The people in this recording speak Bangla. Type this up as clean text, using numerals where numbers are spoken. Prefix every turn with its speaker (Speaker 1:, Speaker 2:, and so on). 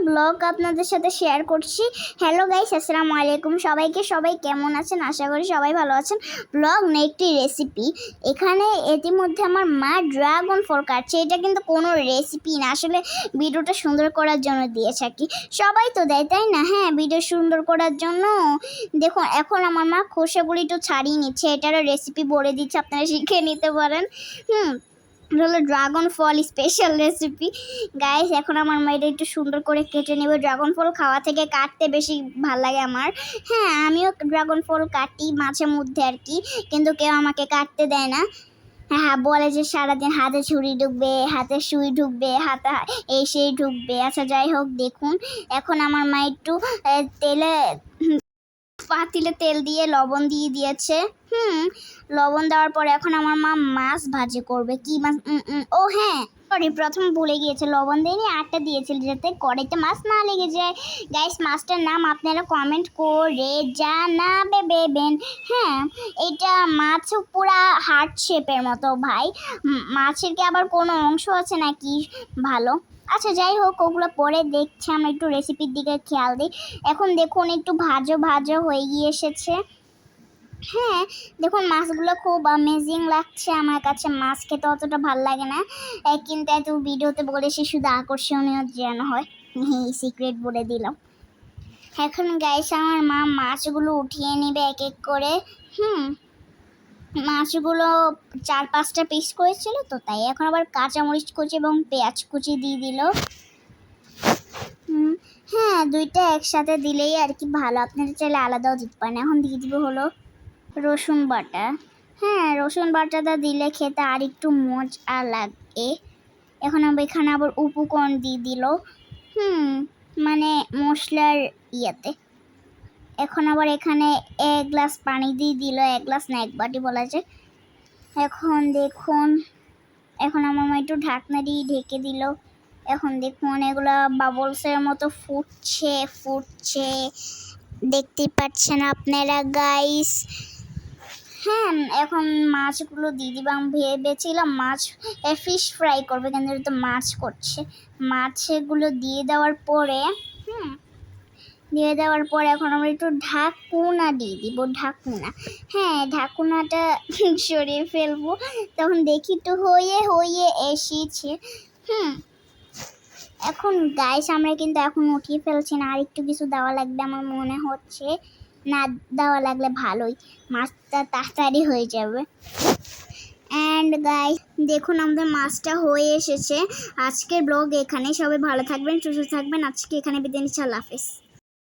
Speaker 1: ব্লগ আপনাদের সাথে শেয়ার করছি। হ্যালো গাইস, আসসালামু আলাইকুম সবাই কেমন আছেন? আশা করি সবাই ভালো আছেন। ব্লগ না একটি রেসিপি। এখানে ইতিমধ্যে আমার মা ড্রাগন ফল কাটছে। এটা কিন্তু কোনো রেসিপি না, আসলে ভিডিওটা সুন্দর করার জন্য দিয়েছে আর কি। সবাই তো দেয়, তাই না? হ্যাঁ, ভিডিও সুন্দর করার জন্য। দেখুন, এখন আমার মা খোসাগুলি একটু ছাড়িয়ে নিচ্ছে। এটারও রেসিপি বলে দিচ্ছে, আপনারা শিখে নিতে পারেন। হলো ড্রাগন ফল স্পেশাল রেসিপি গাইস। এখন আমার মা এটা একটু সুন্দর করে কেটে নেবে। ড্রাগন ফল খাওয়া থেকে কাটতে বেশি ভালো লাগে আমার। হ্যাঁ, আমিও ড্রাগন ফল কাটি মাঝে মধ্যে আর কি, কিন্তু কেউ আমাকে কাটতে দেয় না। হ্যাঁ, বলে যে সারাদিন হাতে ছুরি ঢুকবে, হাতে সুই ঢুকবে, হাতে এই সেই ঢুকবে। আচ্ছা, যাই হোক, দেখুন এখন আমার মা একটু পাতিলে তেল দিয়ে লবণ দিয়ে দিয়েছে। লবণ দেওয়ার পরে এখন আমার মা মাছ ভাজি করবে। কি মাছ? ও হ্যাঁ, সরি, প্রথম ভুলে গিয়েছে, লবণ দিইনি, আটটা দিয়েছিল যাতে কড়াইতে মাছ না লেগে যায়। গাইস, মাছটার নাম আপনারা কমেন্ট করে জানাবেন। হ্যাঁ, এটা মাছ পুরা হার্ট শেপের মতো ভাই। মাছের কি আবার কোনো অংশ আছে নাকি? ভালো, আচ্ছা যাই হোক, ওগুলো পরে দেখছি। আমরা একটু রেসিপির দিকে খেয়াল দিই। এখন দেখুন একটু ভাজো হয়ে গিয়ে এসেছে। হ্যাঁ, দেখুন মাছগুলো খুব অ্যামেজিং লাগছে আমার কাছে। মাছ খেতে অতটা ভালো লাগে না, কিন্তু এত ভিডিওতে বলেছি শুধু আকর্ষণীয় যেন হয়। সিক্রেট বলে দিলাম। এখন গাইস আমার মা মাছগুলো উঠিয়ে নেবে এক এক করে। মাছগুলো 4-5টা পিস করেছিল তো, তাই এখন আবার কাঁচামরিচ কুচি এবং পেঁয়াজ কুচি দিয়ে দিল। হ্যাঁ, দুইটা একসাথে দিলেই আর কি ভালো, আপনারা চাইলে আলাদাও দিতে পারেন। এখন দিয়ে দিব হলো রসুন বাটা। হ্যাঁ, রসুন বাটাটা দিলে খেতে আর একটু মজা লাগে। এখন এখানে আবার উপকরণ দিয়ে দিল, মানে মশলার ইয়েতে। এখন আবার এখানে 1 গ্লাস পানি দিয়ে দিল। 1 গ্লাস না, 1 বাটি বলা যায়। এখন দেখুন, এখন আমার মা একটু ঢাকনা দিয়ে ঢেকে দিল। এখন দেখুন এগুলো বাবলসের মতো ফুটছে, দেখতে পাচ্ছেন আপনারা গাইস। হ্যাঁ, এখন মাছগুলো দিয়ে দিব। আমি ভেবেছিলাম ফিশ ফ্রাই করবে, কিন্তু তো মাছ করছে। মাছগুলো দিয়ে দেওয়ার পরে এখন আমরা একটু ঢাকুনা দিয়ে দিব। হ্যাঁ, ঢাকুনাটা সরিয়ে ফেলবো। তখন দেখি তো হয়ে এসেছে। এখন গাইস আমরা কিন্তু এখন উঠিয়ে ফেলছি না, আর একটু কিছু দেওয়া লাগবে আমার মনে হচ্ছে। না দেওয়া লাগলে ভালোই, মাছটা তাড়াতাড়ি হয়ে যাবে। অ্যান্ড গাইস দেখুন আমাদের মাছটা হয়ে এসেছে। আজকের ব্লগ এখানে, সবাই ভালো থাকবেন, সুস্থ থাকবেন। আজকে এখানে বিদায় নিচ্ছি। আল্লাহ হাফেজ।